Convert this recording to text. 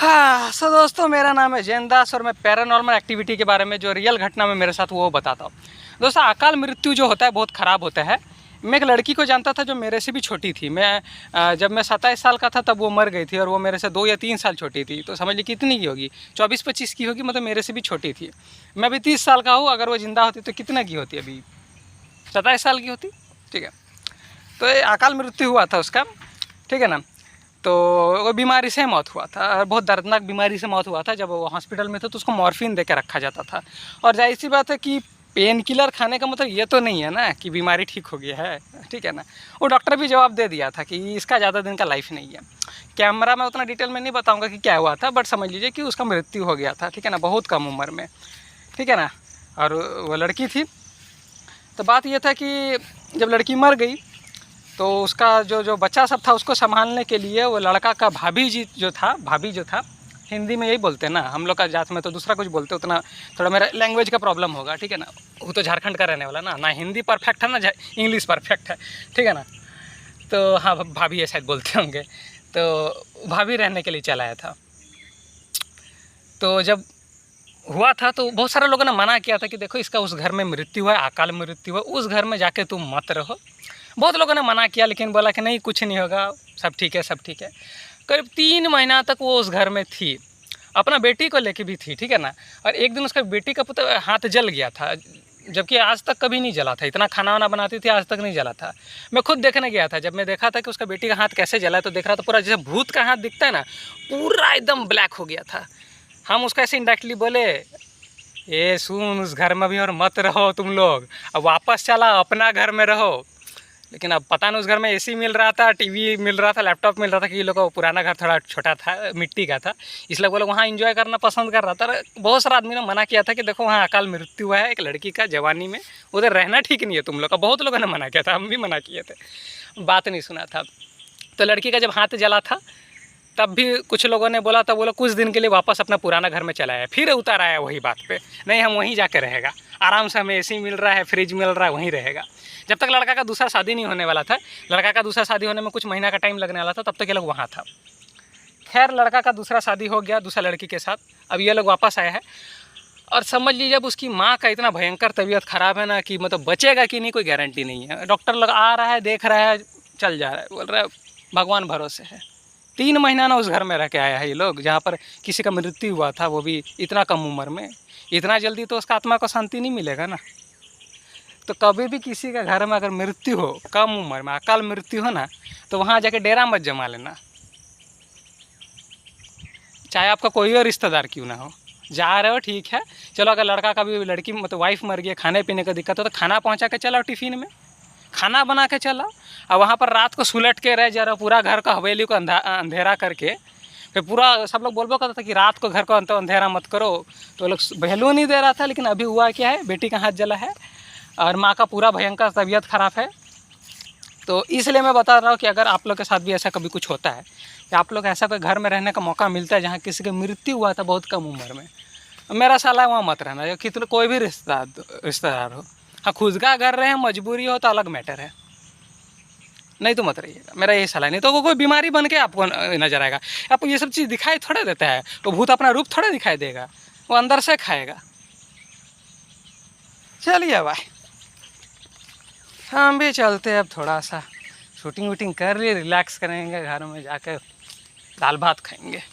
हाँ सो दोस्तों, मेरा नाम है जैन दास और मैं पैरानॉर्मल एक्टिविटी के बारे में जो रियल घटना में मेरे साथ वो बताता हूँ। दोस्तों, अकाल मृत्यु जो होता है बहुत ख़राब होता है। मैं एक लड़की को जानता था जो मेरे से भी छोटी थी। जब मैं 27 साल का था तब वो मर गई थी और वो मेरे से 2 या 3 साल छोटी थी। तो समझ लीजिए कितनी की होगी, 24-25 की होगी, मतलब मेरे से भी छोटी थी। मैं भी 30 साल का हूँ। अगर वो ज़िंदा होती तो कितना की होती, अभी 27 साल की होती। ठीक है, तो ये अकाल मृत्यु हुआ था उसका। ठीक है ना। तो वो बीमारी से मौत हुआ था और बहुत दर्दनाक बीमारी से मौत हुआ था। जब वो हॉस्पिटल में था तो उसको मॉर्फिन दे के रखा जाता था। और जाहिर सी बात है कि पेन किलर खाने का मतलब ये तो नहीं है ना कि बीमारी ठीक हो गया है। ठीक है ना। वो डॉक्टर भी जवाब दे दिया था कि इसका ज़्यादा दिन का लाइफ नहीं है। कैमरा में उतना डिटेल में नहीं बताऊँगा कि क्या हुआ था, बट समझ लीजिए कि उसका मृत्यु हो गया था। ठीक है ना, बहुत कम उम्र में। ठीक है ना। और वो लड़की थी। तो बात ये था कि जब लड़की मर गई तो उसका जो बच्चा सब था उसको संभालने के लिए वो लड़का का भाभी जो था, हिंदी में यही बोलते हैं ना, हम लोग का जात में तो दूसरा कुछ बोलते, उतना थोड़ा मेरा लैंग्वेज का प्रॉब्लम होगा। ठीक है ना। वो तो झारखंड का रहने वाला ना हिंदी परफेक्ट है ना इंग्लिश परफेक्ट है। ठीक है ना। तो हाँ, भाभी ये शायद बोलते होंगे। तो भाभी रहने के लिए चला आया था। तो जब हुआ था तो बहुत सारे लोगों ने मना किया था कि देखो इसका उस घर में मृत्यु है, अकाल मृत्यु है, उस घर में जाके तुम मत रहो। बहुत लोगों ने मना किया, लेकिन बोला कि नहीं, कुछ नहीं होगा, सब ठीक है, सब ठीक है। करीब 3 महीना तक वो उस घर में थी, अपना बेटी को लेके भी थी। ठीक है ना। और एक दिन उसका बेटी का पुत्र हाथ जल गया था, जबकि आज तक कभी नहीं जला था। इतना खाना वाना बनाती थी, आज तक नहीं जला था। मैं खुद देखने गया था। जब मैं देखा था कि उसका बेटी का हाथ कैसे जला है तो देख रहा था पूरा जैसे भूत का हाथ दिखता है ना, पूरा एकदम ब्लैक हो गया था। हम उसको ऐसे इंडायरेक्टली बोले, ये सुन, उस घर में भी और मत रहो तुम लोग, अब वापस चला अपना घर में रहो। लेकिन अब पता नहीं, उस घर में एसी मिल रहा था, टीवी मिल रहा था, लैपटॉप मिल रहा था कि ये लोग का पुराना घर थोड़ा छोटा था, मिट्टी का था, इसलिए वो लोग वहाँ एंजॉय करना पसंद कर रहा था। बहुत सारा आदमी ने मना किया था कि देखो वहाँ अकाल मृत्यु है एक लड़की का जवानी में, उधर रहना ठीक नहीं है तुम लोग का। बहुत लोगों ने मना किया था, हम भी मना किए थे, बात नहीं सुना था। तो लड़की का जब हाथ जला था तब भी कुछ लोगों ने बोला था, वो लोग कुछ दिन के लिए वापस अपना पुराना घर में चला आया, फिर उतर आया वही बात पे, नहीं हम वहीं जाकर रहेगा, आराम से हमें एसी मिल रहा है, फ्रिज मिल रहा है, वहीं रहेगा। जब तक लड़का का दूसरा शादी नहीं होने वाला था, लड़का का दूसरा शादी होने में कुछ महीना का टाइम लगने वाला था, तब तक ये लोग वहाँ था। खैर, लड़का का दूसरा शादी हो गया दूसरा लड़की के साथ, अब ये लोग वापस आए हैं। और समझ लीजिए जब उसकी माँ का इतना भयंकर तबीयत ख़राब है ना कि मतलब बचेगा कि नहीं कोई गारंटी नहीं है। डॉक्टर लोग आ रहा है, देख रहा है, चल जा रहा है, बोल रहा है भगवान भरोसे है। 3 महीना ना उस घर में रह के आया है ये लोग, जहाँ पर किसी का मृत्यु हुआ था, वो भी इतना कम उम्र में। इतना जल्दी तो उसका आत्मा को शांति नहीं मिलेगा ना। तो कभी भी किसी का घर में अगर मृत्यु हो, कम उम्र में अकाल मृत्यु हो ना, तो वहाँ जाके डेरा मत जमा लेना, चाहे आपका कोई और रिश्तेदार क्यों ना हो। जा रहे हो ठीक है, चलो अगर लड़का का भी, लड़की मतलब वाइफ मर गई, खाने पीने का दिक्कत हो तो खाना पहुँचा के चलाओ, टिफ़िन में खाना बना के चलाओ। और वहाँ पर रात को सुलट के रह जा रहे हो, पूरा घर का हवेली को अंधेरा करके, फिर पूरा सब लोग बोलबो करता था कि रात को घर को अंधेरा मत करो, तो लोग वैल्यू नहीं दे रहा था। लेकिन अभी हुआ क्या है, बेटी का हाथ जला है और माँ का पूरा भयंकर तबीयत ख़राब है। तो इसलिए मैं बता रहा हूँ कि अगर आप लोग के साथ भी ऐसा कभी कुछ होता है कि आप लोग ऐसा कोई घर में रहने का मौका मिलता है जहाँ किसी की मृत्यु हुआ था बहुत कम उम्र में, मेरा सलाह वहाँ मत रहना, या कितना कोई भी रिश्तेदार हो। हाँ, खुद का घर रहे, मजबूरी हो तो अलग मैटर है, नहीं तो मत रहिएगा, मेरा यही सलाह। नहीं तो वो कोई बीमारी बन के आपको नजर आएगा। आपको ये सब चीज़ दिखाई थोड़ा देता है, तो भूत अपना रूप थोड़ा दिखाई देगा, वो अंदर से खाएगा। चलिए भाई, हम भी चलते हैं अब, थोड़ा सा शूटिंग वूटिंग कर लिए, रिलैक्स करेंगे, घर में जाकर दाल भात खाएंगे।